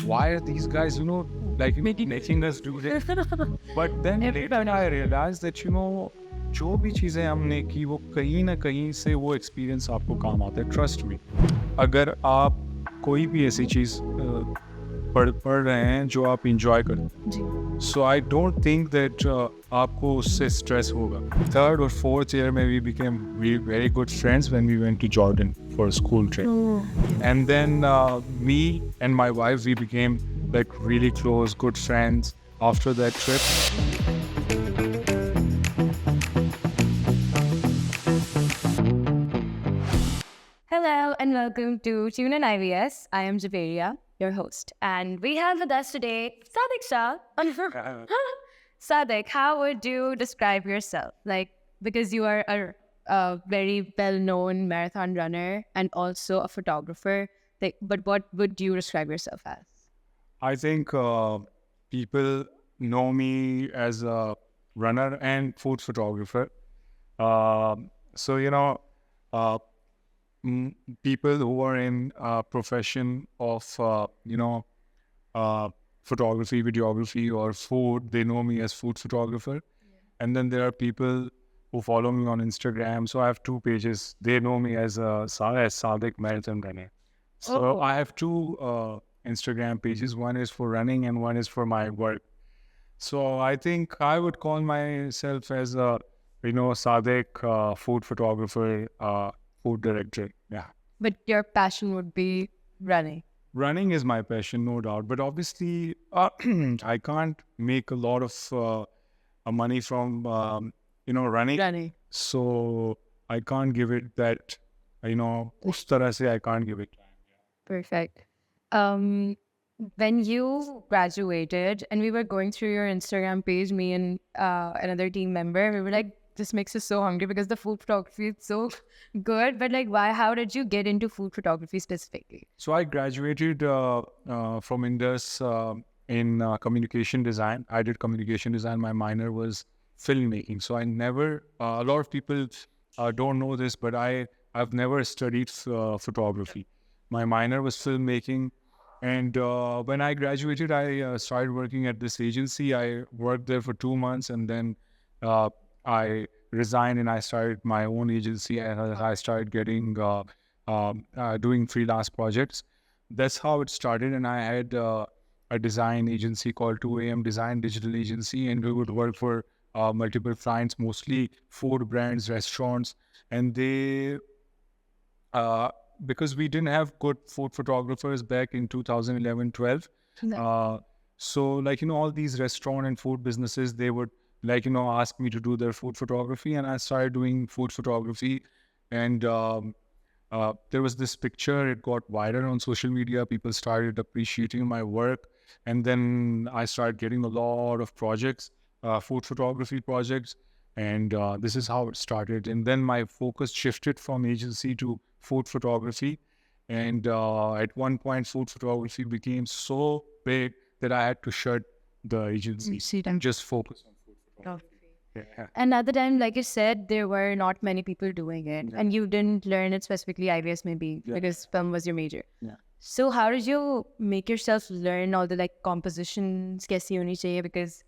why are these guys, like making us do this? But then later I realized that, जो भी चीज़ें हमने की वो कहीं ना कहीं से वो एक्सपीरियंस आपको काम आता है. ट्रस्ट मी, अगर आप कोई भी ऐसी चीज़ पढ़ रहे हैं जो आप इंजॉय करें, so I don't think that आपको उससे स्ट्रेस होगा. थर्ड और फोर्थ ईयर में we became very good friends when we went to Jordan for school trip, and then me and my wife, we became like really close, good friends after that trip. Hello and welcome to Tune in IVS. I am Javeria, your host, and we have with us today Sadik Shah. Sadik, how would you describe yourself? Like, because you are a very well-known marathon runner and also a photographer. But what would you describe yourself as? I think people know me as a runner and food photographer. So, people who are in profession of, photography, videography, or food, they know me as food photographer. Yeah. And then there are people who follow me on Instagram. So I have two pages. They know me as Sadik Marathon Runner. So I have two Instagram pages. One is for running and one is for my work. So I think I would call myself as a, Sadik food photographer, food director. Yeah. But your passion would be running. Running is my passion, no doubt. But obviously, I can't make a lot of money from, running. Running. So I can't give it that, us tarah se I can't give it. Perfect. When you graduated and we were going through your Instagram page, me and another team member, we were like, this makes us so hungry because the food photography is so good. But like, why? How did you get into food photography specifically? So I graduated from Indus in communication design. I did communication design. My minor was filmmaking. So I never, a lot of people don't know this, but I've never studied photography. My minor was filmmaking. And when I graduated, I started working at this agency. I worked there for 2 months, and then I resigned and I started my own agency, and I started getting doing freelance projects. That's how it started. And I had a design agency called 2AM Design Digital Agency, and we would work for multiple clients, mostly food brands, restaurants, and they. Because we didn't have good food photographers back in 2011-12. No. So like, all these restaurant and food businesses, they would like, ask me to do their food photography, and I started doing food photography. And there was this picture, it got viral on social media. People started appreciating my work. And then I started getting a lot of projects, food photography projects. And this is how it started. And then my focus shifted from agency to food photography. And at one point, food photography became so big that I had to shut the agency and just focus on food photography. Yeah. And at the time, like you said, there were not many people doing it. Yeah. And you didn't learn it specifically, IVS maybe, because film was your major. Yeah. So how did you make yourself learn all the like compositions, kaisi honi chahiye? Because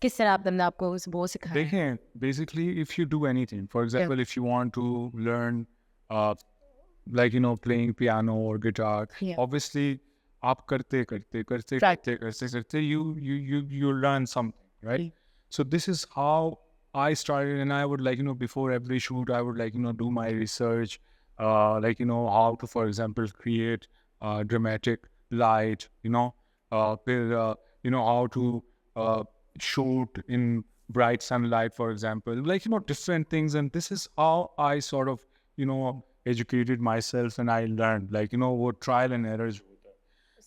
किस तरह आपने आपको वो सिखाया? देखिए, basically, if you do anything, for example, if you want to learn, like, playing piano or guitar, obviously, आप करते, you learn something, right? So this is how I started, and I would like, before every shoot, I would like, do my research, like, how to, for example, create dramatic light, how to shoot in bright sunlight, for example, like, different things. And this is how I sort of, educated myself, and I learned, like, what trial and errors.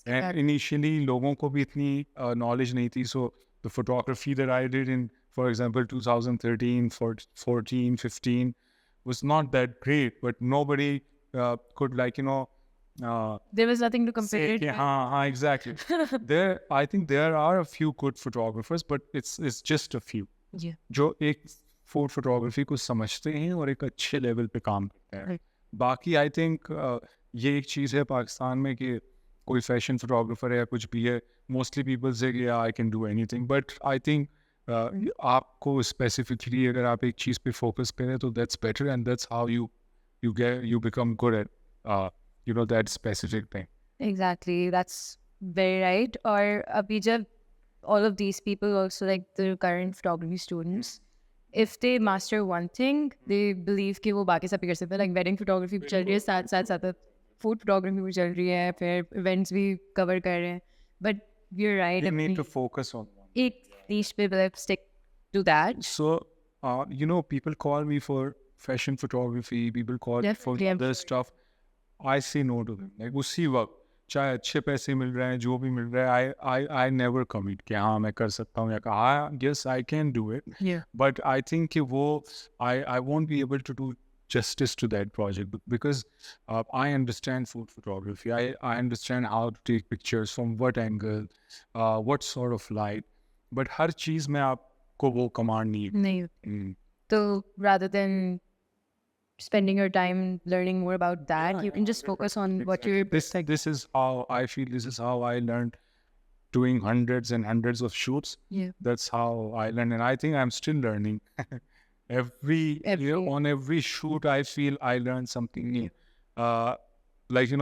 And initially, logon ko bhi itni knowledge nahi thi. So the photography that I did in, for example, 2013, 14, 15 was not that great, but nobody could, like, there was nothing to compare it with. Exactly. I think there are a few good photographers, but it's just a few. Yeah. जो एक food photography को समझते हैं और एक अच्छे level पे काम करते हैं. बाकी I think ये एक चीज़ है पाकिस्तान में कि कोई फैशन फोटोग्राफर है या कुछ भी है, मोस्टली पीपल से I can do anything, but I think आपको स्पेसिफिकली अगर आप एक चीज़ पे फोकस करें तो that's better, and that's how you become good at that specific thing. Exactly, that's very right. और अभी जब all of these people also like the current photography students, if they master one thing, they believe कि वो बाकी सब भी कर सकते हैं. Like wedding photography भी चल रही है, साथ food photography भी चल रही है, फिर events भी cover कर रहे हैं. But you're right. You need अपनी to focus on one. एक niche पे मतलब stick to that. So, people call me for fashion photography, people call me for Definitely, I'm other sure. stuff. I say no to them. Like उसी वक्त चाहे अच्छे पैसे मिल रहे हैं, जो भी मिल रहा है, I never commit कि हाँ मैं कर सकता हूँ या कहा yes I can do it. Yeah. But I think कि वो I won't be able to do justice to that project because I understand food photography. I understand how to take pictures from what angle, what sort of light. But हर चीज़ में आपको वो command नहीं है. नहीं. Mm. So rather than spending your time learning more about that, Yeah, you can just focus on what you're This is how I feel. This is how I learned doing hundreds and hundreds of shoots. Yeah. That's how I learned, and I think I'm still learning. On every shoot, I feel I learned something new. Like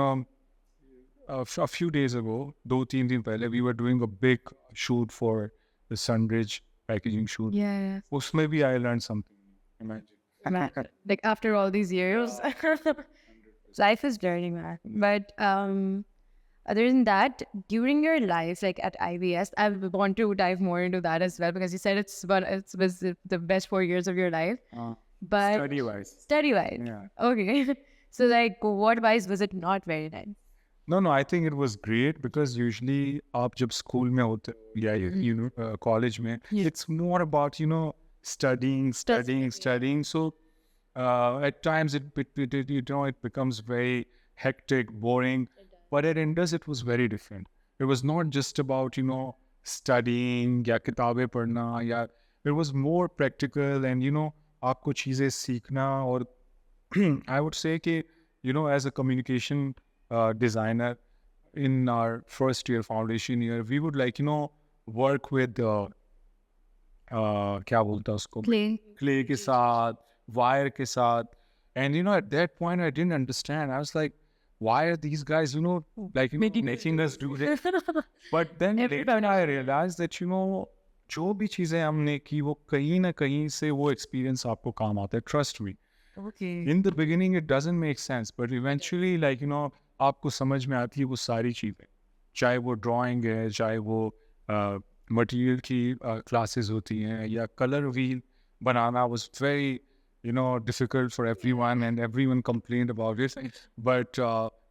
a few days ago, 2-3 दिन पहले, we were doing a big shoot for the Sunridge packaging shoot. Yeah. उसमें भी I learned something new. Imagine. Like after all these years, life is learning, man. But other than that, during your life, like at IBS, I want to dive more into that as well because you said it was the best 4 years of your life. But Study-wise. Study-wise. Yeah. Okay. So like, what wise was it not very nice? No, I think it was great because usually आप जब school में होते हो या college में, it's more about studying. So at times it becomes very hectic, boring. But at Indus it was very different. It was not just about studying या किताबें पढ़ना या it was more practical and आपको चीजें सीखना और I would say कि as a communication designer in our first year foundation year, we would work with क्या बोलता है उसको clay के साथ, wire के साथ, and at that point I didn't understand. I was like, why are these guys making us do this? But then later I realized that जो भी चीजें हमने की वो कहीं ना कहीं से वो experience आपको काम आता है. Trust me. Okay. In the beginning it doesn't make sense, but eventually आपको समझ में आती है वो सारी चीज़ें, चाहे वो ड्राइंग है, चाहे वो मटेरियल की क्लासेस होती हैं या colour wheel banana was very difficult for everyone and everyone complained about it, but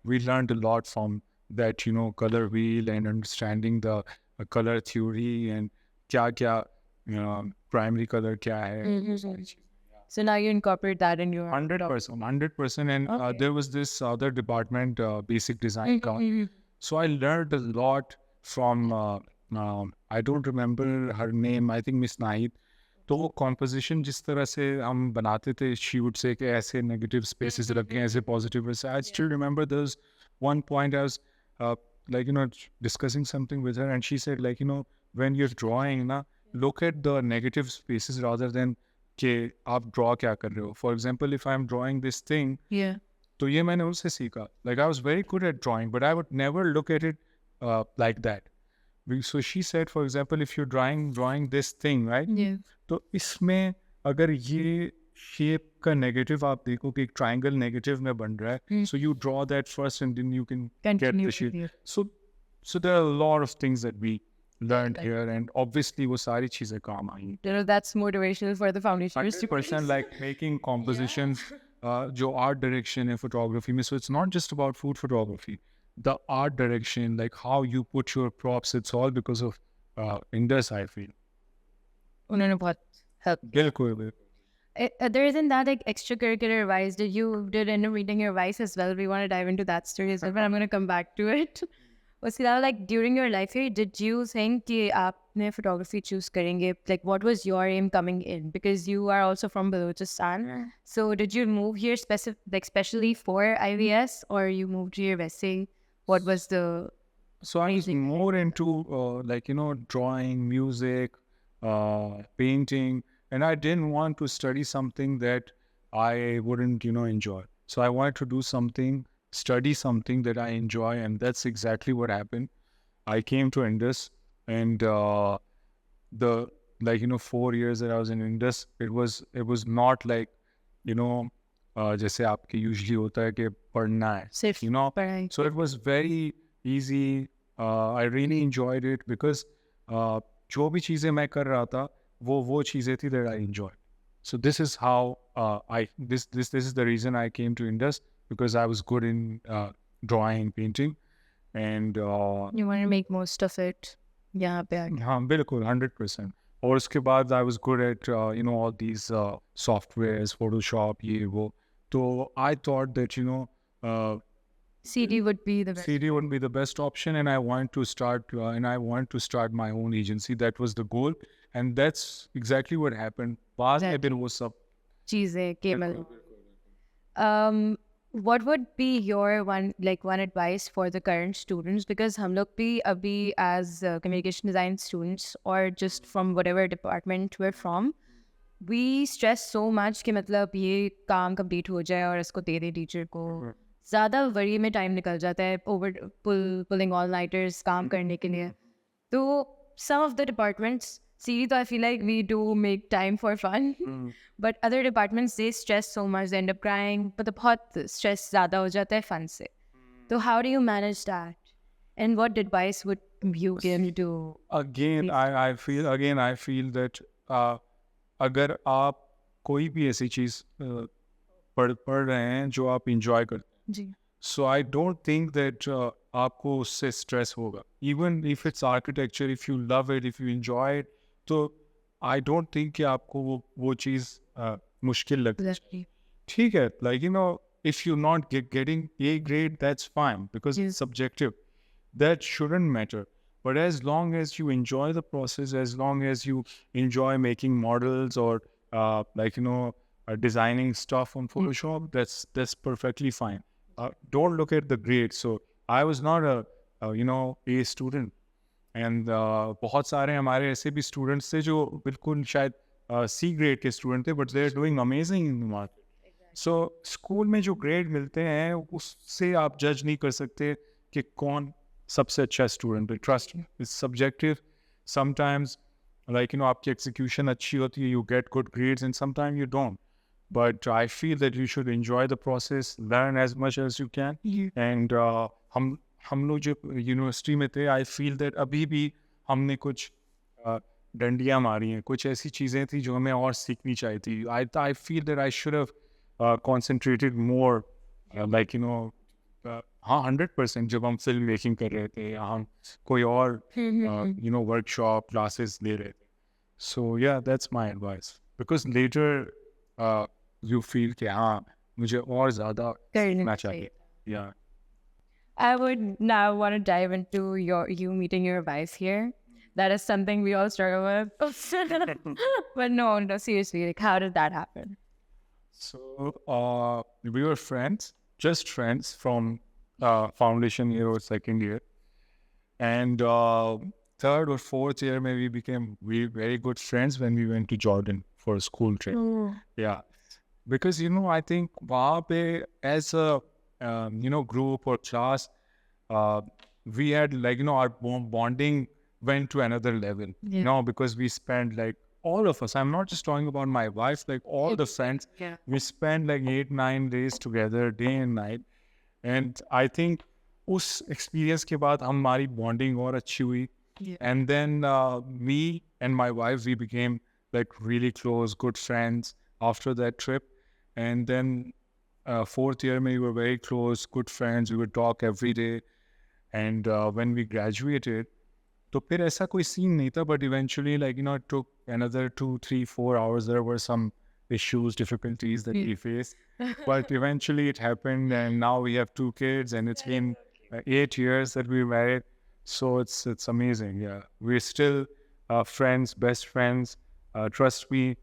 we learned a lot from that color wheel and understanding the color theory and क्या primary color क्या है. So now you incorporate that in your 100%. And there was this other department, basic design. So I learned a lot from, I don't remember her name, I think Miss Nahid. तो वो composition जिस तरह से हम बनाते थे, she would say कि ऐसे negative spaces रखें, ऐसे positive spaces. I still remember there was one point I was discussing something with her and she said when you're drawing look at the negative spaces rather than कि आप draw क्या कर रहे हो. For example, if I'm drawing this thing, तो ये मैंने उनसे सीखा. Like I was very good at drawing, but I would never look at it like that. So she said, for example, if you're drawing this thing, right? तो इसमें अगर ये shape का negative आप देखो कि एक triangle negative में बन रहा है, so you draw that first and then you can get the shape. So there are a lot of things that we learned here, and obviously वो सारी चीजें काम आई. That's motivational for the foundation. 100% like making compositions, जो art direction है photography में. So it's not just about food photography. The art direction, like how you put your props, it's all because of Indus, I feel. उन्होंने बहुत help. बिल्कुल. Other than that, like extracurricular wise, did you end up reading your vice as well? We want to dive into that story as well, but I'm going to come back to it. उसके अलावा like during your life here, did you think कि आपने photography choose करेंगे? Like what was your aim coming in? Because you are also from Balochistan. So did you move here especially for IVS or you moved here वैसे? What was the So I was more into drawing, music, painting, and I didn't want to study something that I wouldn't enjoy. So I wanted to do something, study something that I enjoy, and that's exactly what happened. I came to Indus, and the 4 years that I was in Indus, it was not like जैसे आपके usually होता है कि पढ़ना है, सिर्फ पढ़ाई so it was very easy. I really enjoyed it because जो भी चीज़ें मैं कर रहा था वो चीज़ें थी that I enjoyed. So this is how this is the reason I came to Indus, because I was good in drawing, painting, and you want to make most of it यहाँ पे आके हाँ बिल्कुल 100%. और उसके बाद I was good at all these softwares, Photoshop, ये वो. So I thought that CD would be the best. CD would be the best option, and I want to start my own agency. That was the goal, and that's exactly what happened. बाद में फिर वो सब चीजें केवल what would be your one advice for the current students, because हम लोग भी अभी as communication design students or just from whatever department we're from, we stress so much कि मतलब ये काम complete हो जाए और इसको दे दे टीचर को, ज़्यादा वरी में टाइम निकल जाता है pulling all nighters काम करने के लिए. तो some of the departments, see, I feel like we do make time for fun, but other departments, they stress so much, they end up crying, but बहुत stress ज़्यादा हो जाता है fun से. So how do you manage that? And what advice would you give to? again I feel that अगर आप कोई भी ऐसी चीज़ पढ़ रहे हैं जो आप enjoy करते हैं, जी so I don't think that आपको उससे stress होगा. Even if it's architecture, if you love it, if you enjoy it, तो I don't think कि आपको वो चीज़ मुश्किल लगती है. exactly. ठीक है, like if you're not getting A grade, that's fine, because it's subjective. That shouldn't matter. But as long as you enjoy the process, as long as you enjoy making models or designing stuff on Photoshop, that's perfectly fine. Don't look at the grade. So I was not a A student, and बहुत सारे हमारे ऐसे भी students थे जो बिल्कुल शायद C grade के student थे, but they're doing amazing in the market. So school में जो ग्रेड मिलते हैं उससे आप जज नहीं कर सकते कि कौन सबसे अच्छा स्टूडेंट है. Trust is subjective. समटाइम्स आपकी एग्जीक्यूशन अच्छी होती है, you get good grades, and sometime you don't. But I feel that you should enjoy the process, learn as much as you can. And हम लोग जो यूनिवर्सिटी में थे, आई फील दैट अभी भी हमने कुछ डंडियाँ मारी हैं, कुछ ऐसी चीज़ें थी जो हमें और सीखनी चाहिए थी. आई feel that I should have concentrated more, हाँ 100% जब हम फिल्म मेकिंग कर रहे थे, हम कोई और वर्कशॉप क्लासेस ले रहे थे. So yeah that's my advice, because later you feel कि हाँ मुझे और ज़्यादा सीखना चाहिए. या I would now want to dive into you meeting your wife here. That is something we all struggle with. But no, seriously, like how did that happen? So we were friends, just friends from foundation year or second year, and third or fourth year, maybe we became very good friends when we went to Jordan for a school trip. Yeah, because I think वहाँ पे as a group or class, we had our bonding went to another level. Because we spent all of us, I'm not just talking about my wife, all the friends, we spent 8-9 days together, day and night. And I think उस experience के बाद हमारी bonding और अच्छी हुई. And then me and my wife, we became really close, good friends after that trip. And then fourth year, we were very close, good friends. We would talk every day. And when we graduated, तो फिर ऐसा कोई scene नहीं था, but eventually it took another 2, 3, 4 hours. There were some issues, difficulties that we faced, but eventually it happened, and now we have 2 kids, and it's been 8 years that we married. So it's amazing. Yeah, we're still friends, best friends. Trust me,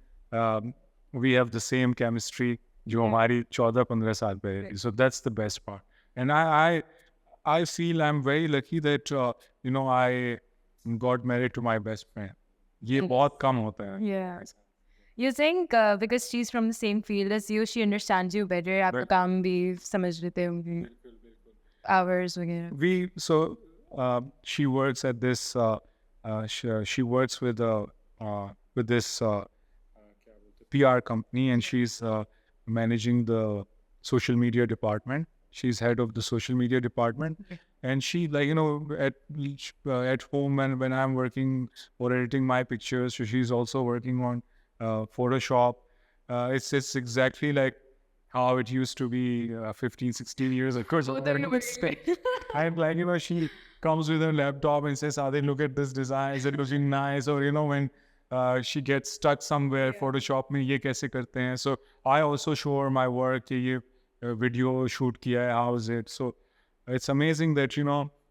we have the same chemistry जो हमारी 14-15 साल पहले. So that's the best part. And I feel I'm very lucky that I got married to my best friend. ये बहुत कम होता है. Yeah. You think because she's from the same field as you, she understands you better. आपका काम भी समझ लेते होंगे. Hours वगैरह. She works at this. She works with this PR company, and she's managing the social media department. She's head of the social media department, and she at home and when I'm working or editing my pictures, so she's also working on Photoshop. It's exactly like how it used to be 15, 16 years ago. I'm like, she comes with her laptop and says, Adi, look at this design. Is it looking nice? Or, when she gets stuck somewhere, Photoshop में ये कैसे करते हैं. So I also show her my work. कि ये video shoot किया है. How is it? So it's amazing that,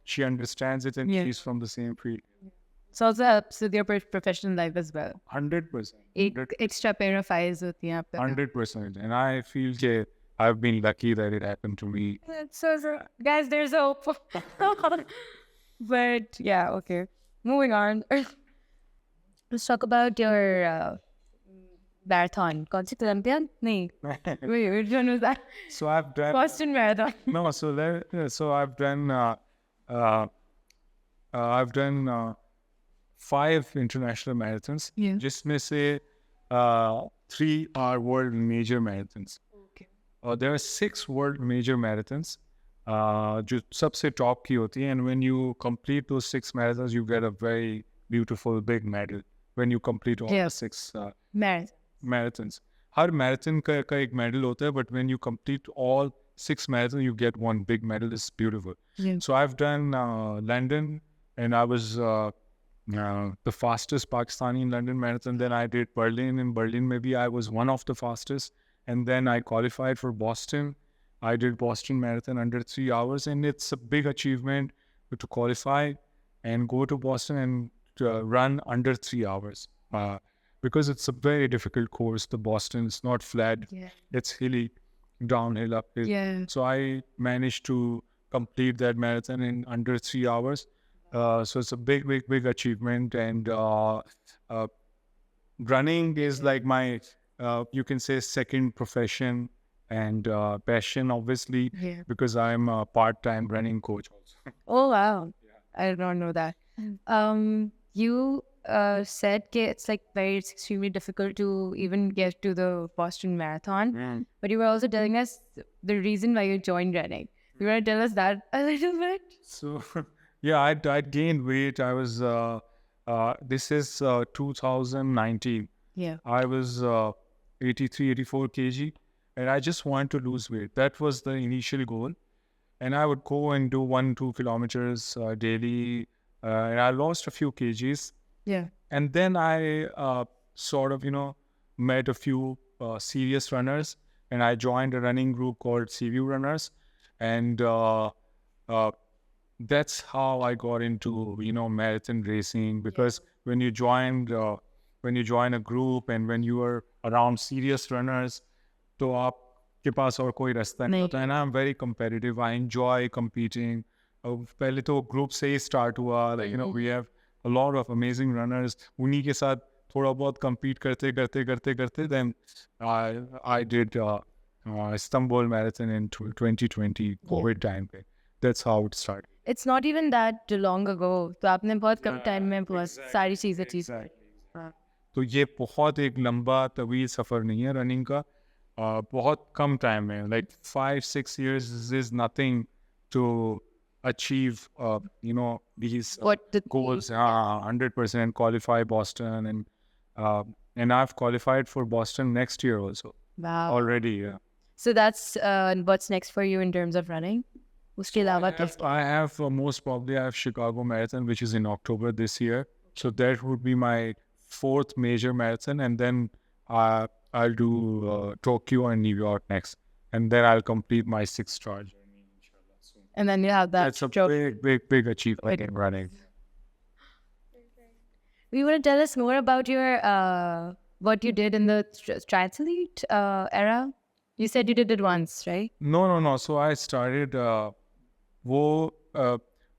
she understands it and she's from the same field. So also helps with your professional life as well. 100%. एक extra pair of eyes होती हैं आप पे. 100%. And I feel that I've been lucky that it happened to me. So guys, there's hope. But yeah, okay. Moving on. Let's talk about your marathon. कौन सी Olympiad? नहीं. Wait, which one was that? So I've done Boston Marathon. no. So I've done. I've done 5 international marathons. Yeah. जिसमें से 3 are world major marathons. Okay. There are 6 world major marathons. जो सबसे top की होती है, and when you complete those 6 marathons, you get a very beautiful big medal. When you complete all the 6 marathons, her marathon का एक medal होता है, but when you complete all 6 marathons, you get one big medal. It's beautiful. Yeah. So I've done London, and I was the fastest Pakistani in London marathon. Then I did Berlin. In Berlin, maybe I was one of the fastest. And then I qualified for Boston. I did Boston Marathon under 3 hours, and it's a big achievement to qualify and go to Boston and run under 3 hours because it's a very difficult course. The Boston is not flat; it's hilly, downhill, uphill. Yeah. So I managed to complete that marathon in under 3 hours. So it's a big achievement, and running is like my you can say second profession and passion, obviously, because I'm a part-time running coach also. Oh wow. I did not know that. You said it's it's extremely difficult to even get to the Boston Marathon, but you were also telling us the reason why you joined running. You want to tell us that a little bit? So yeah, I gained weight. I was this is 2019. Yeah. I was 83, 84 kg, and I just wanted to lose weight. That was the initial goal. And I would go and do 1-2 kilometers daily, and I lost a few kgs. Yeah. And then I sort of, met a few serious runners, and I joined a running group called Seaview Runners. And that's how I got into, marathon racing, because when you join a group and when you are around serious runners, तो आपके पास और कोई रास्ता नहीं होता है ना. I'm very competitive. I enjoy competing. पहले तो group से ही start हुआ. We have a lot of amazing runners. उन्हीं के साथ थोड़ा बहुत compete करते. Then I did Istanbul Marathon in 2020 COVID time पे. That's how it started. It's not even that long ago. तो आपने बहुत कम time में बहुत सारी चीजें की. तो ये बहुत एक लंबा तवील सफ़र नहीं है रनिंग का. बहुत कम टाइम में, like 5-6 years is nothing to achieve these goals. 100% qualify Boston, and I've qualified for Boston next year also. Wow. Already, yeah. So that's what's next for you in terms of running? उसके अलावा I have most probably I have Chicago Marathon, which is in October this year. So that would be my 4th major marathon, and then I'll do Tokyo and New York next, and then I'll complete my 6-star journey, inshallah, soon. And then you have that. That's a big achievement in running. You want to tell us more about your what you did in the triathlete era? You said you did it once, right? No. So I started. वो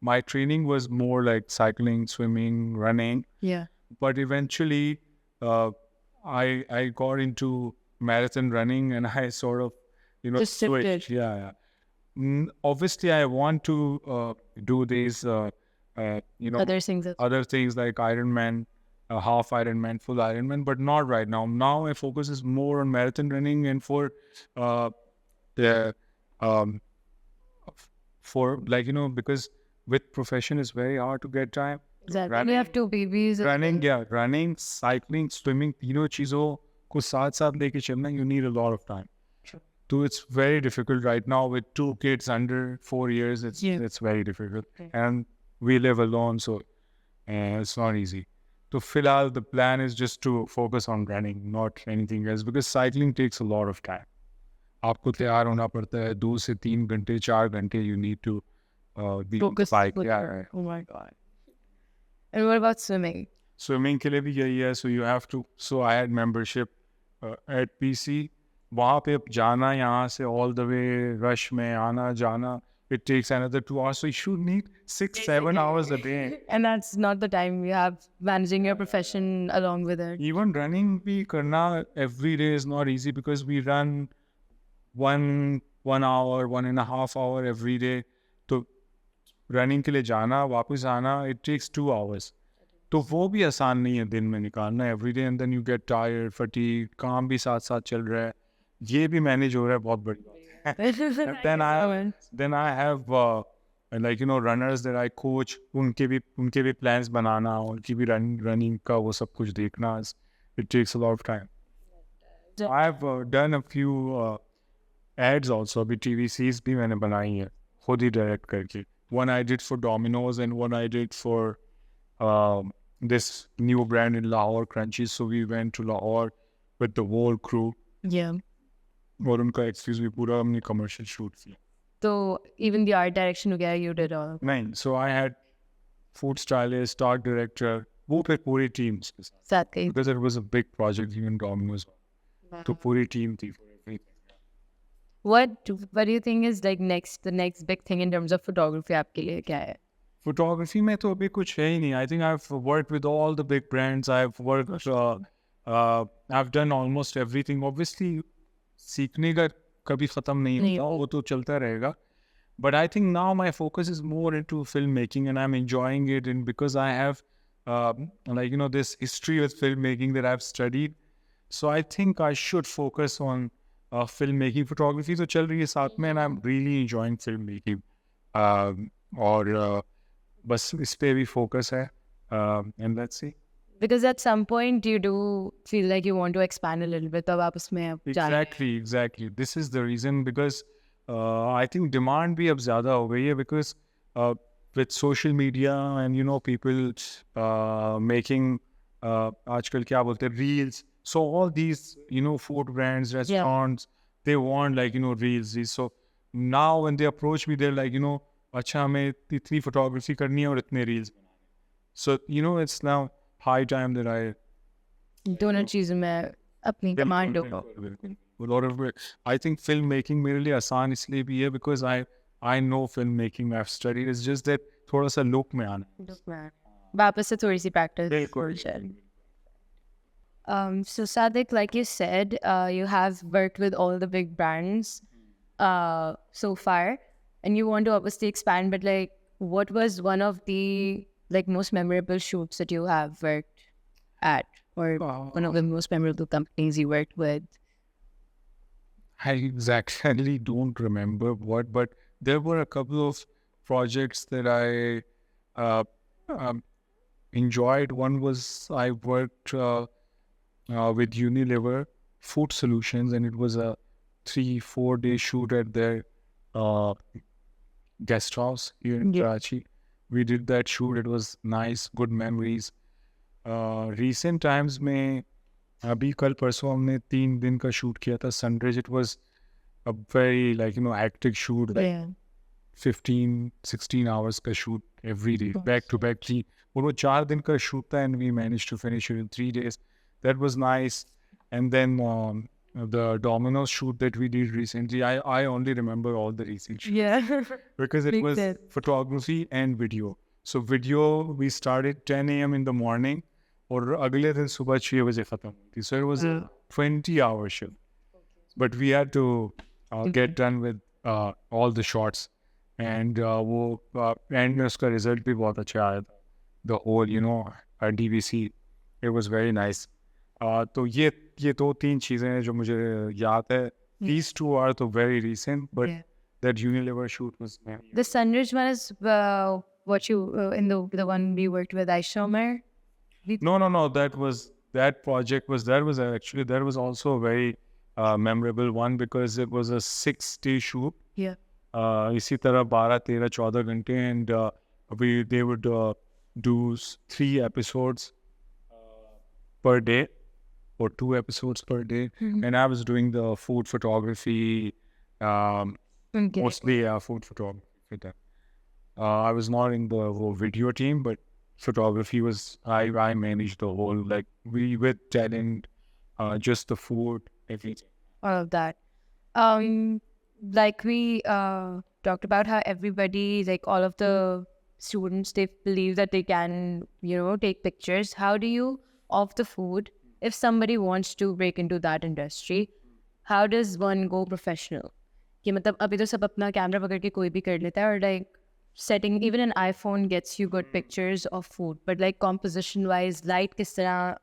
my training was more like cycling, swimming, running. Yeah. But eventually, I got into marathon running, and I sort of, Just shifted. switched. Yeah. Obviously, I want to do these, Other things. other things like Ironman, half Ironman, full Ironman, but not right now. Now my focus is more on marathon running, and uh, the um, for like because with profession it's very hard to get time. Exactly. Running, We have two babies. running, cycling, swimming, तीनों चीजों को साथ साथ लेके चलना, you need a lot of time. True. So it's very difficult right now with 2 kids under 4 years. Yeah. It's very difficult, Right. and we live alone, so it's not easy. So फिलहाल the plan is just to focus on running, not anything else, because cycling takes a lot of time. आपको तैयार होना पड़ता है 2 से 3 घंटे 4 घंटे. You need to be on the Focus. bike. with Yeah, her. right. Oh my god. And what about swimming? Swimming के लिए भी यही है. So you have to. So I had membership at PC. वहाँ पे अब जाना यहाँ से all the way rush में आना जाना. It takes another 2 hours. So you should need 6-7 hours a day. And that's not the time you have managing your profession along with it. Even running भी करना every day is not easy, because we run 1 hour, 1.5 hour every day. तो running के लिए जाना वापस आना, it takes 2 hours. तो वो भी आसान नहीं है दिन में निकालना every day, and then you get tired, fatigue, काम भी साथ साथ चल रहा है, ये भी मैनेज हो रहा है, बहुत बड़ी बात है. then I have runners that I coach, उनके भी plans बनाना, उनकी भी running का वो सब कुछ देखना, it takes a lot of time. I've done a few ads also. अभी TVCs भी मैंने बनाई है खुद ही डायरेक्ट करके. One I did for Domino's, and one I did for this new brand in Lahore, Crunchies. So we went to Lahore with the whole crew. Yeah. और उनका excuse me पूरा हमने commercial shoot किया. So even the art direction वगैरह you did all. नहीं, so I had food stylist, art director, वो फिर पूरी team के साथ. Exactly. Because it was a big project, even Domino's. तो पूरी team थी for everything. What do you think is like the next big thing in terms of photography आपके लिए क्या है? Photography में तो अभी कुछ है ही नहीं. I think I've worked with all the big brands. I've worked, I've done almost everything. Obviously, सीखने का कभी ख़त्म नहीं होता, वो तो चलता रहेगा. But I think now my focus is more into filmmaking, and I'm enjoying it. And because I have, this history with filmmaking that I've studied, so I think I should focus on filmmaking. Photography तो चल रही है साथ में, and I'm really enjoying filmmaking. और बस इस पे भी focus है. And let's see. Because at some point you do feel like you want to expand a little bit, तब आप उसमें अब जाना है. Exactly. This is the reason, because I think demand भी अब ज़्यादा हो गई है, because with social media and people making आजकल क्या बोलते हैं reels. So all these food brands, restaurants, they want reels. So now when they approach me, they're like अच्छा हमें इतनी photography करनी है और इतने reels. So it's now high time that I दोनों चीज़ों में अपनी कमांड हो. a lot of it. I think filmmaking मेरे लिए आसान इसलिए भी है, because I know filmmaking, I've studied. It's just that थोड़ा सा look में आना. वापस से थोड़ी सी practice. बिल्कुल. So Sadiq, like you said, you have worked with all the big brands so far, and you want to obviously expand, but like, what was one of the most memorable shoots that you have worked at, or one of the most memorable companies you worked with? I exactly don't remember what, but there were a couple of projects that I enjoyed. One was I worked with Unilever Food Solutions, and it was a 3-4 day shoot at their guest house here in Karachi. We did that shoot. It was nice, good memories. Recent times में अभी कल परसों हमने 3 दिन का shoot किया था Sunridge. It was a very hectic shoot, 15-16 hours का shoot every day, back to back. वो 4 दिन का shoot था, and we managed to finish it in 3 days. That was nice. And then the Domino's shoot that we did recently, I only remember all the recent shoots Yeah. because it Makes was sense. photography and video. So video we started 10 a.m. in the morning और अगले दिन सुबह 6 बजे खत्म हुई थी. So it was a 20-hour shoot. But we had to get done with all the shots. And वो end में उसका result भी बहुत अच्छा आया था. The whole, DVC, it was very nice. तो ये दो तीन चीज़ें हैं जो मुझे याद है. These two are तो very recent, but Yeah. that Unilever shoot was The Sunridge one is what you in the one we worked with Aishomer. No. That project was also a very memorable one because it was a 6-day shoot. Yeah. इसी तरह 12-13-14 घंटे and they would do 3 episodes per day or 2 episodes per day. And I was doing the food photography, Okay. mostly food photography for that. I was not in the whole video team, but photography was I managed the whole, like we with talent, just the food, everything. All of that. Like we talked about how everybody, like all of the students, they believe that they can, take pictures. How do you, of the food, if somebody wants to break into that industry, how does one go professional? कि मतलब अभी तो सब अपना camera पकड़ के कोई भी कर लेता है और like setting, even an iPhone gets you good pictures of food, but like composition wise, light किस तरह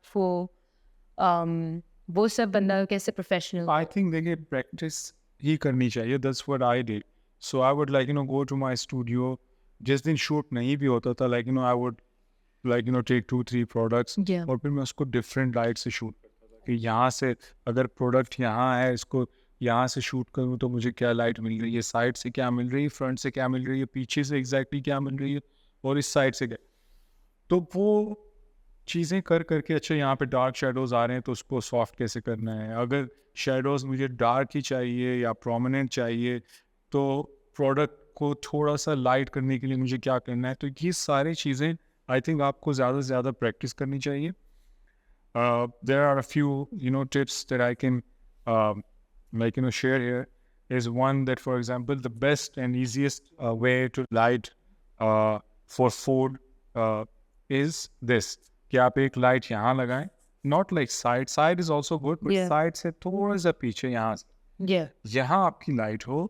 वो सब बंदा कैसे professional? I think they get practice ही करनी चाहिए. That's what I did. So I would go to my studio. जिस दिन shoot नहीं भी होता था, I would take 2-3 products Yeah. और फिर मैं उसको different light से shoot करता था कि यहाँ से अगर product यहाँ है, इसको यहाँ से शूट करूँ तो मुझे क्या लाइट मिल रही है, साइड से क्या मिल रही है, फ्रंट से क्या मिल रही है, पीछे से एग्जैक्टली क्या मिल रही है और इस साइड से क्या. तो वो चीज़ें कर करके अच्छा यहाँ पे डार्क शेडोज़ आ रहे हैं तो उसको सॉफ्ट कैसे करना है. अगर शेडोज़ मुझे डार्क ही चाहिए या प्रोमिनेंट चाहिए तो प्रोडक्ट को थोड़ा सा लाइट करने के लिए मुझे क्या करना है. तो ये सारी चीज़ें आई थिंक आपको ज़्यादा से ज़्यादा प्रैक्टिस करनी चाहिए. There are a few tips that I can share here. Is one that, for example, the best and easiest way to light for food is this. कि आप एक लाइट यहाँ लगाएं, not like side is also good, but Yeah. side से थोड़ा सा पीछे यहाँ से Yeah. यहाँ आपकी लाइट हो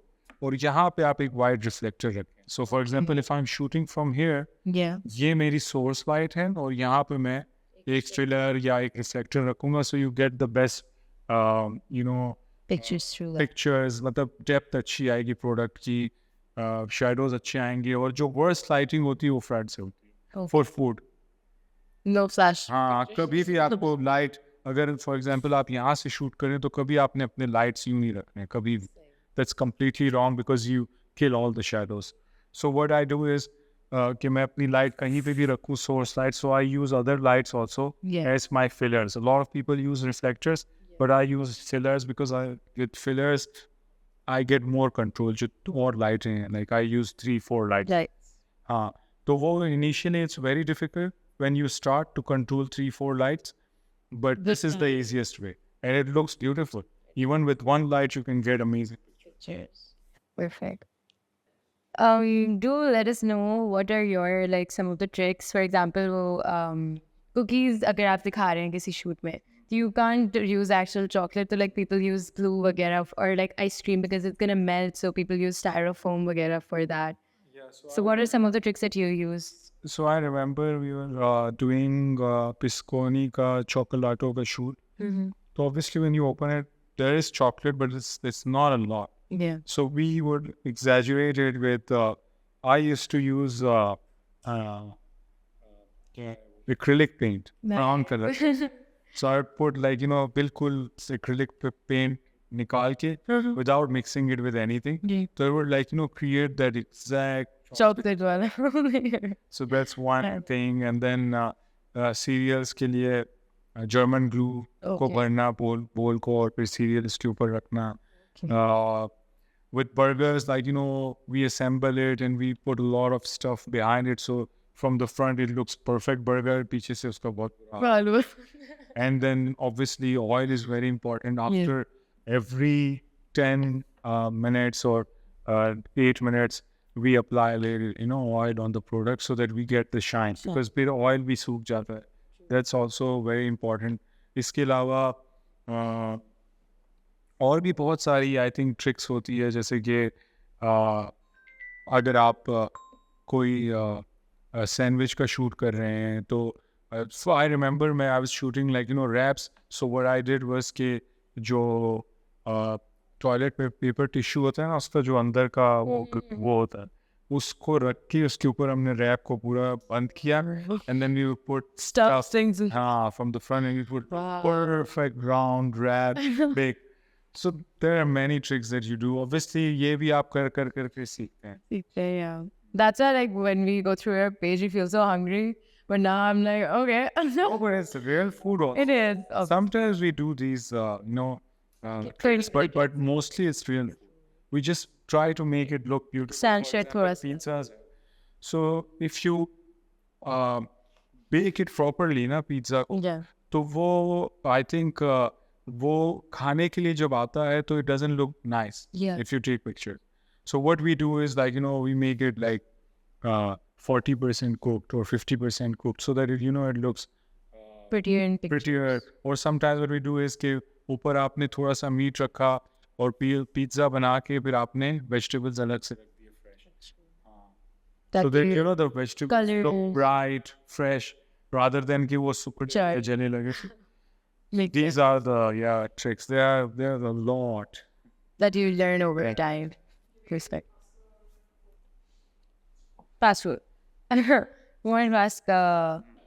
और यहाँ पे आप एक वाइड रिफ्लेक्टर रखें. So for example, if I'm shooting from here, Yeah. ये मेरी सोर्स लाइट है और यहाँ पे मैं एक स्टिलर या एक रिफ्लेक्टर रखूंगा. So you get the best Pictures through that. Pictures, मतलब डेप्थ अच्छी आएगी प्रोडक्ट की, शेडोज अच्छे आएंगे और जो वर्स्ट लाइटिंग होती है वो फ्रंट से होती है Okay. For food. No flash. हाँ, कभी भी आपको लाइट, अगर फॉर एग्जांपल आप यहाँ से शूट करें तो कभी आपने अपने लाइट्स यूं नहीं रखने कभी. That's completely wrong because you kill all the shadows. So what I do is कि मैं अपनी लाइट कहीं पे भी रखूँ, source light. So I use other lights also Yeah. As my fillers. A lot of people use reflectors, but I use fillers because with fillers I get more control. जो और light हैं, like I use 3-4 lights. Right. हाँ, तो वो initially it's very difficult when you start to control 3-4 lights, but this is the easiest way and it looks beautiful. Even with one light you can get amazing pictures. Cheers. Perfect. Do let us know what are your some of the tricks. For example, cookies अगर आप दिखा रहे हैं किसी shoot में, you can't use actual chocolate. So people use glue वगैरह or ice cream because it's gonna melt. So people use styrofoam वगैरह for that. Yeah, So what are some of the tricks that you use? So I remember we were doing Pisconi का Chocolato का shoot. So obviously when you open it, there is chocolate, but it's not a lot. Yeah. So we would exaggerate it with, I used to use acrylic paint, brown color. So I would put बिल्कुल acrylic paint निकाल के without mixing it with anything. Yeah. So it would create that exact. Chocolate वाला. So that's one thing. And then cereals के लिए German glue को Okay. भरना बोल को और फिर cereals के ऊपर रखना. With burgers, we assemble it and we put a lot of stuff behind it. So from the front, it looks perfect burger. पीछे से उसका बहुत बुरा. Malu. And then obviously oil is very important. After every 10 minutes or 8 minutes we apply a little oil on the product so that we get the shine, because फिर oil भी सूख जाता है. That's also very important. इसके अलावा और भी बहुत सारी आई थिंक ट्रिक्स होती है, जैसे कि अगर आप कोई सैंडविच का शूट कर रहे हैं तो आई रिमेंबर मैं I was shooting like raps. So what I did was कि जो टॉयलेट में पेपर टिश्यू होता है ना, उसका जो अंदर का वो होता है, उसको रख के उसके ऊपर हमने रैप को पूरा बंद किया, and then we put Stuff things. हाँ from the front, and we put perfect round wrap big. So there are many tricks that you do. Obviously ये भी आप कर करके सीखते हैं. Yeah. That's why, like, when we go through your page, we feel so hungry. But now I'm like, okay. Oh, but it's real food also. It is. Oh, Sometimes we do these, tricks, but mostly it's real. We just try to make it look beautiful. Sanchez for us. Pizzas. So if you bake it properly, na pizza, Yeah. तो वो I think वो खाने के लिए जब आता है तो it doesn't look nice. Yeah. If you take picture. So what we do is like we make it like 40% cooked or 50% cooked so that it looks Prettier in picture. prettier. Or sometimes what we do is कि ऊपर आपने थोड़ा सा meet रखा और pizza बना के फिर आपने वेजिटेबल्स अलग से रख दिए fresh. That So that you- the vegetables Colours. look bright, fresh, rather than कि वो super Chai. जलने लगे. make These are the tricks. There's a lot. that you learn over time. Respect. Fast food. And we wanted to ask,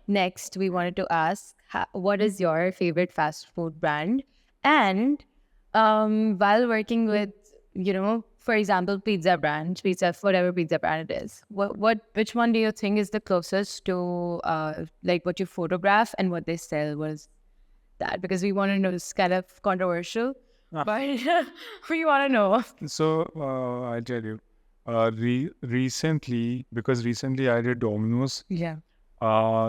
next, we wanted to ask, what is your favorite fast food brand? And while working with, for example, whatever pizza brand it is, which one do you think is the closest to like what you photograph and what they sell? Was that? Because we want to know, it's kind of controversial, but we want to know. So I'll tell you. Recently, because recently I did Domino's. Yeah.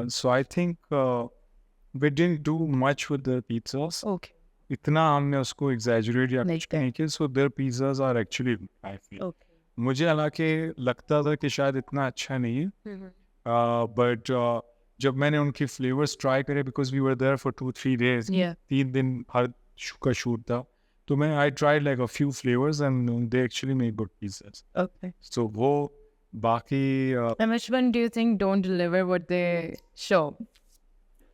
So I think we didn't do much with the pizzas. Okay. इतना हमने उसको exaggerate या नहीं कुछ नहीं किया. So their pizzas are actually, I feel. Okay. मुझे हालांकि लगता था कि शायद इतना अच्छा नहीं है. But जब मैंने उनकी flavors try करे, because we were there for 2-3 days. Yeah. 3 दिन हर का shoot था. तो I tried like a few flavors and they actually made good pizzas. Okay. So वो बाकी And which one do you think don't deliver what they show?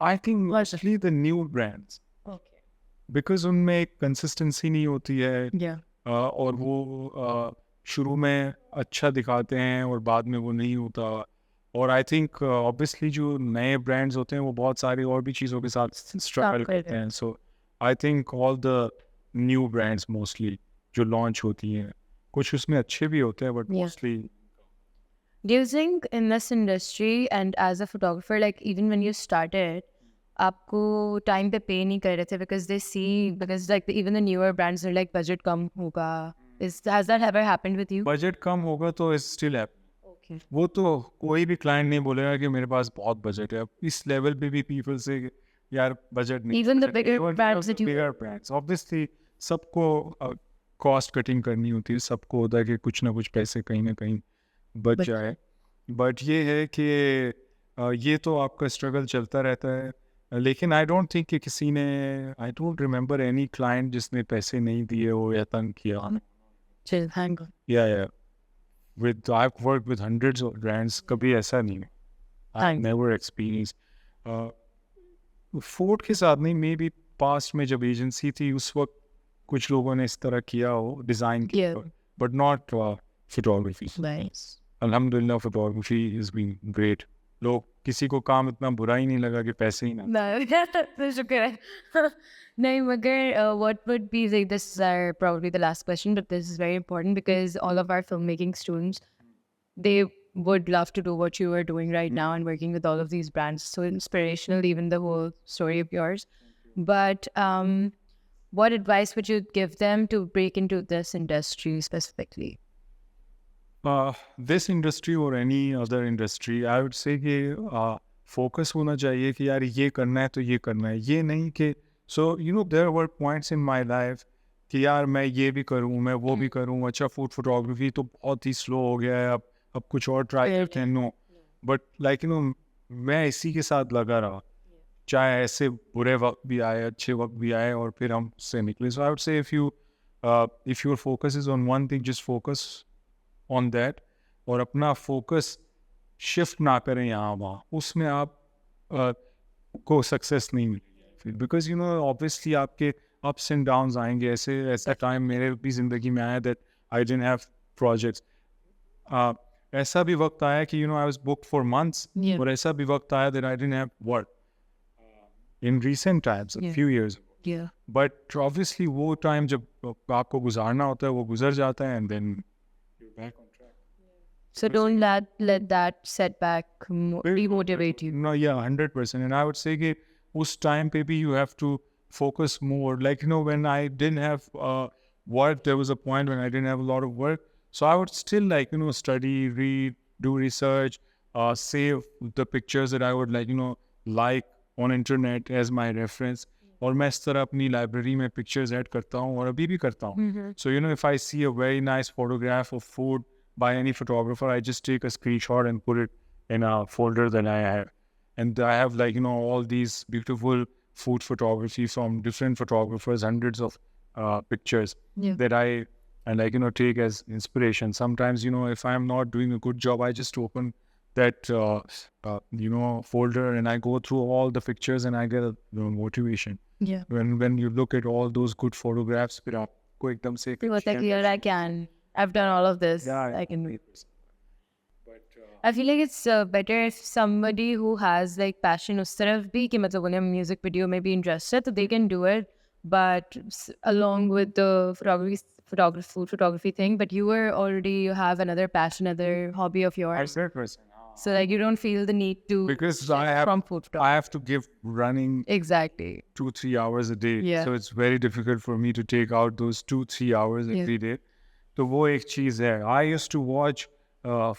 I think mostly the new brands, Okay. because उनमें एक consistency नहीं होती है. Yeah. और वो शुरू में अच्छा दिखाते हैं और बाद में वो नहीं होता. और आई थिंक ऑब्वियसली जो नए ब्रांड्स होते हैं वो बहुत सारी और भी चीज़ों के साथ स्ट्रगल करते हैं. So I think all the new brands mostly जो लॉन्च होती हैं, कुछ उसमें अच्छे भी होते हैं, but Yeah. Mostly Do you think in this industry and as a photographer, like even when you started, आपको time पे pay नहीं कर रहे थे because they see, because like even the newer brands are like budget कम होगा. Has that ever happened with you? Budget कम होगा तो इज स्टिल हैप. Okay. वो तो कोई भी क्लाइंट नहीं बोलेगा कि मेरे पास बहुत बजट है. इस लेवल पे भी पीपल से यार बजट नहीं. Even the bigger brands that you- bigger brands, obviously सबको कॉस्ट कटिंग करनी होती है. सबको होता है कि कुछ ना कुछ पैसे कहीं ना कहीं बच बच- जाए. बट ये है कि ये तो आपका स्ट्रगल चलता रहता है. लेकिन आई डोंट थिंक कि किसी ने, I don't remember any client जिसने पैसे नहीं दिए हो या तंग किया. Chill, hang on. Yeah. I've worked with hundreds of brands. कभी ऐसा नहीं. I've Thanks. never experienced. Food के साथ नहीं, मे बी पास्ट में जब एजेंसी थी उस वक्त कुछ लोगों ने इस तरह किया हो, डिज़ाइन किया, Yeah. But not photography. Nice. अल्हम्दुलिल्लाह फोटोग्राफी इज बीन ग्रेट. लोग किसी को काम इतना बुरा ही नहीं लगा कि पैसे ही ना. No, शुक्र है. नहीं, मगर what would be, like, this is our probably the last question, but this is very important because all of our filmmaking students, they would love to do what you are doing right now and working with all of these brands. So inspirational, even the whole story of yours. But what advice would you give them to break into this industry specifically? This industry or any other industry, I would say कि focus होना चाहिए कि यार ये करना है तो ये करना है. ये नहीं कि, so there were points in my life कि यार मैं ये भी करूँ, मैं वो भी करूँ, अच्छा फूड फोटोग्राफी तो बहुत ही स्लो हो गया है, अब कुछ और ट्राई करते हैं। नो, बट लाइक मैं इसी के साथ लगा रहा, चाहे ऐसे बुरे वक्त भी आए, अच्छे वक्त भी आए, और फिर हम उससे निकले. So I would say if your focus is on one thing, just focus on that, और अपना फोकस शिफ्ट ना करें यहाँ वहाँ, उसमें आप को सक्सेस नहीं मिलेगी फिर. बिकॉज ऑब्वियसली आपके अप्स एंड डाउन्स आएंगे. ऐसा टाइम मेरे भी ज़िंदगी में आया that I didn't have projects. ऐसा भी वक्त आया कि I was booked for months, Yeah. और ऐसा भी वक्त आया that I didn't have work in recent times, Yeah. Few years. Yeah. But obviously वो टाइम जब आपको गुजारना होता है वो गुजर जाता है, and then you back on track. So don't let that setback demotivate you. No, yeah, 100%. And I would say कि उस time पे भी you have to focus more. Like, when I didn't have work, there was a point when I didn't have a lot of work. So I would still study, read, do research, save the pictures that I would like on internet as my reference. और मैं इस तरह अपनी library में pictures add करता हूँ, और अभी भी करता हूँ. So if I see a very nice photograph of food by any photographer, I just take a screenshot and put it in a folder that I have. And I have all these beautiful food photography from different photographers, hundreds of pictures Yeah. that I take as inspiration. Sometimes, if I'm not doing a good job, I just open that, folder, and I go through all the pictures, and I get a motivation. Yeah. When you look at all those good photographs, फिर आपको एकदम से It was like, yeah, I can. I've done all of this. Yeah, I can. 100%. But I feel like it's better if somebody who has like passion उस तरफ भी कि मतलब उन्हें music video में भी interest है तो they can do it, but along with the food photography thing, but you have another passion, another hobby of yours, 100%. so like you don't feel the need to Because shift from food photography. I have to give running Exactly. 2-3 hours a day. Yeah. So it's very difficult for me to take out those 2-3 hours Yeah. every day. तो वो एक चीज़ है. I used to watch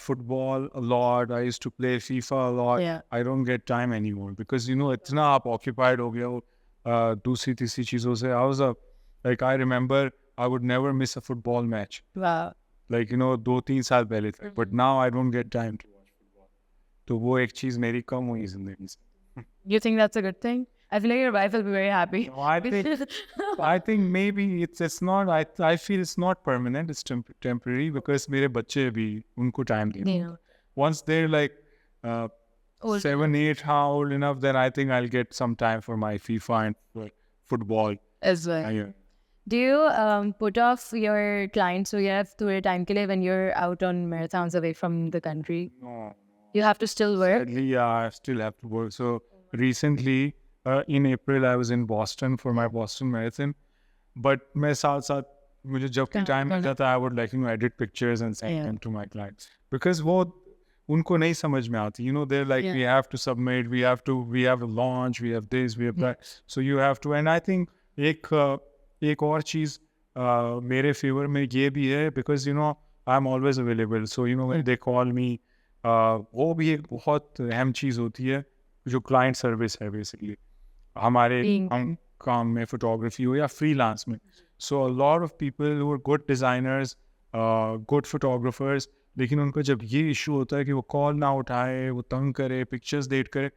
football a lot. I used to play FIFA a lot. Yeah. I don't get time anymore because इतना आप occupied हो गया हो दूसरी तीसरी चीज़ों से. I remember I would never miss a football match. Wow. 2-3 साल पहले तक. But now I don't get time to watch football. तो वो एक चीज़ मेरी कम हुई ज़िंदगी से. You think that's a good thing? I feel like your wife will be very happy. No, I think maybe it's not. I feel it's not permanent. It's temporary because मेरे बच्चे भी उनको time देना. You know. Once they're like Old 7-8 old enough, then I think I'll get some time for my FIFA and for football. as well. Yeah. Do you put off your clients so you have to time के लिए when you're out on marathons away from the country? No. You have to still work? Sadly, yeah, I still have to work. So recently, in April, I was in Boston for my Boston Marathon. But मैं साथ मुझे जब भी time मिलता था, I would edit pictures and send Yeah. them to my clients. Because वो उनको नहीं समझ में आती. They're like, Yeah. we have to submit, we have a launch, we have this, we have that. So you have to, and I think एक और चीज़ मेरे favour में ये भी है because I'm always available. So when they call me, वो भी एक बहुत अहम चीज़ होती है जो क्लाइंट सर्विस है बेसिकली हमारे काम में, फोटोग्राफी हो या फ्रीलांस में. So a lot of people who are good designers, good photographers, लेकिन उनको जब ये इशू होता है कि वो कॉल ना उठाए, वो तंग करे, पिक्चर्स डेट करे,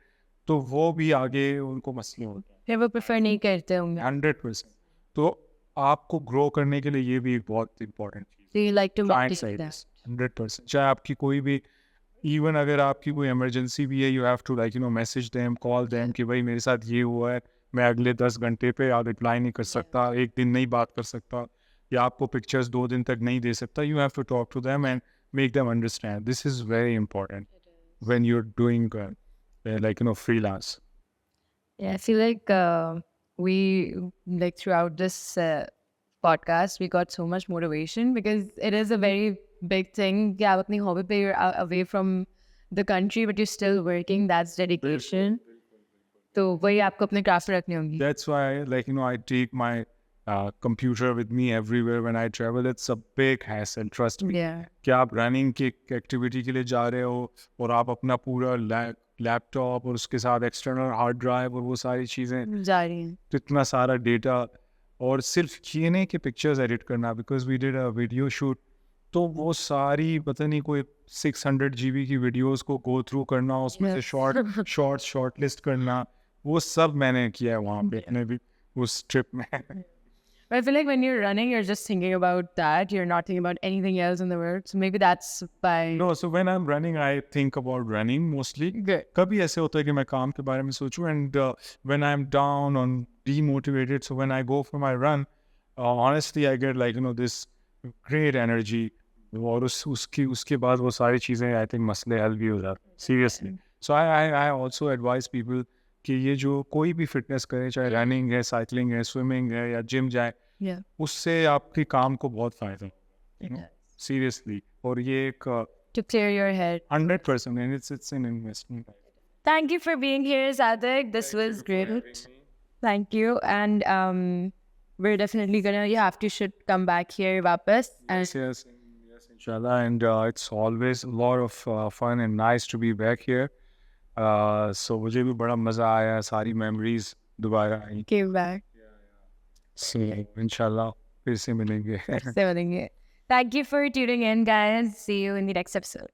तो वो भी आगे उनको मसले होते हैं. फिर वो प्रेफर नहीं करते होंगे. 100%. तो आपको ग्रो करने के लिए ये भी एक बहुत important cheese. So you like to client motivate side that. 100%. चाहे आपकी कोई भी, इवन अगर आपकी कोई इमरजेंसी भी है, you have to message them, call them कि भाई मेरे साथ ये हुआ है, मैं अगले 10 घंटे पे या रिप्लाई नहीं कर सकता, एक दिन नहीं बात कर सकता, या आपको पिक्चर्स 2 दिन तक नहीं दे सकता. You have to talk to them and make them understand. This is very important when you are doing freelance. Yeah, I feel like we throughout this podcast we got so much motivation because it is a very big thing. Yeah, apni hobby pe you're away from the country but you're still working. That's dedication. तो वही आपको अपने craft में रखनी होंगी. That's why I take my computer with me everywhere when I travel. It's a big hassle, trust me. Yeah. कि आप running की एक्टिविटी के लिए जा रहे हो और आप अपना पूरा लैपटॉप और उसके साथ एक्सटर्नल हार्ड ड्राइव और वो सारी चीज़ें, जा रही हैं. तो इतना सारा डेटा और सिर्फ ये नहीं कि पिक्चर्स एडिट करना, because we did a video shoot, तो वो सारी पता नहीं कोई 600 GB की वीडियोस को गो थ्रू करना, उसमें से शॉर्ट लिस्ट करना, वो सब मैंने किया है वहाँ पे अपने भी उस ट्रिप में. But I feel like when you're running, you're just thinking about that. You're not thinking about anything else in the world. So maybe that's by No, so when I'm running, I think about running mostly. good. कभी ऐसे होता है कि मैं काम के बारे में सोचूं, and when I'm down or demotivated, so when I go for my run, honestly, I get like this great energy. और उसके बाद वो सारी चीज़ें I think मसले हल भी हो जाते seriously. So I also advise people कि ये जो कोई भी फिटनेस करे, चाहे रनिंग है, साइकिलिंग है, स्विमिंग है या जिम जाए, Yeah. उससे आपके काम को बहुत फायदा सीरियसली. और ये एक To clear your head. 100% and it's an investment. Thank you for being here, Sadik. This was great. Thank you. And we're definitely gonna, you have to should come back here, Vapas. And Yes, inshallah. And it's always a lot of fun and nice to be back here. So मुझे भी बड़ा मज़ा आया, सारी memories दोबारा आई. came back. So inshallah फिर से मिलेंगे. Thank you for tuning in, guys. See you in the next episode.